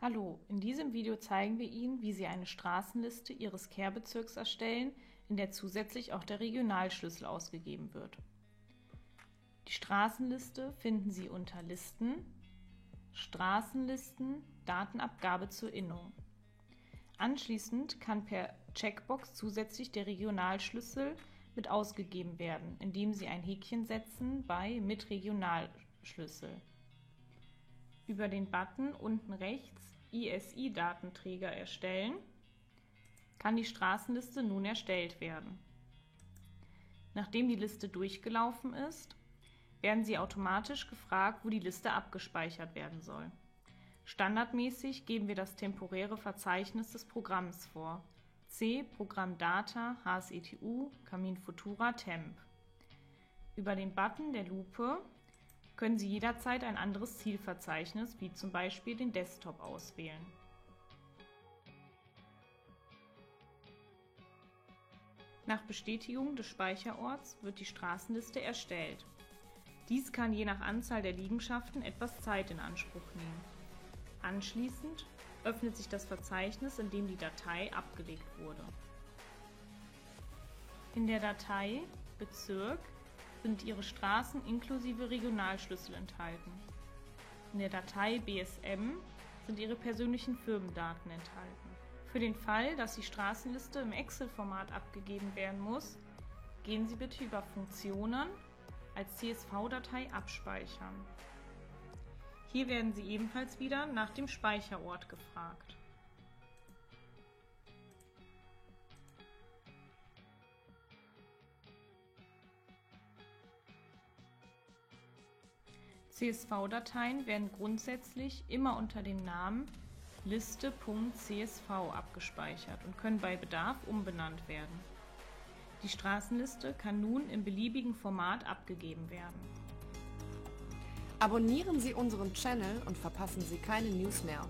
Hallo, in diesem Video zeigen wir Ihnen, wie Sie eine Straßenliste Ihres Care-Bezirks erstellen, in der zusätzlich auch der Regionalschlüssel ausgegeben wird. Die Straßenliste finden Sie unter Listen, Straßenlisten, Datenabgabe zur Innung. Anschließend kann per Checkbox zusätzlich der Regionalschlüssel mit ausgegeben werden, indem Sie ein Häkchen setzen bei Mit Regionalschlüssel. Über den Button unten rechts ISI-Datenträger erstellen kann die Straßenliste nun erstellt werden. Nachdem die Liste durchgelaufen ist, werden Sie automatisch gefragt, wo die Liste abgespeichert werden soll. Standardmäßig geben wir das temporäre Verzeichnis des Programms vor: C Programm Data HSETU Camin Futura Temp. Über den Button der Lupe können Sie jederzeit ein anderes Zielverzeichnis, wie zum Beispiel den Desktop, auswählen. Nach Bestätigung des Speicherorts wird die Straßenliste erstellt. Dies kann je nach Anzahl der Liegenschaften etwas Zeit in Anspruch nehmen. Anschließend öffnet sich das Verzeichnis, in dem die Datei abgelegt wurde. In der Datei Bezirk sind Ihre Straßen inklusive Regionalschlüssel enthalten. In der Datei BSM sind Ihre persönlichen Firmendaten enthalten. Für den Fall, dass die Straßenliste im Excel-Format abgegeben werden muss, gehen Sie bitte über Funktionen als CSV-Datei abspeichern. Hier werden Sie ebenfalls wieder nach dem Speicherort gefragt. CSV-Dateien werden grundsätzlich immer unter dem Namen Liste.csv abgespeichert und können bei Bedarf umbenannt werden. Die Straßenliste kann nun im beliebigen Format abgegeben werden. Abonnieren Sie unseren Channel und verpassen Sie keine News mehr.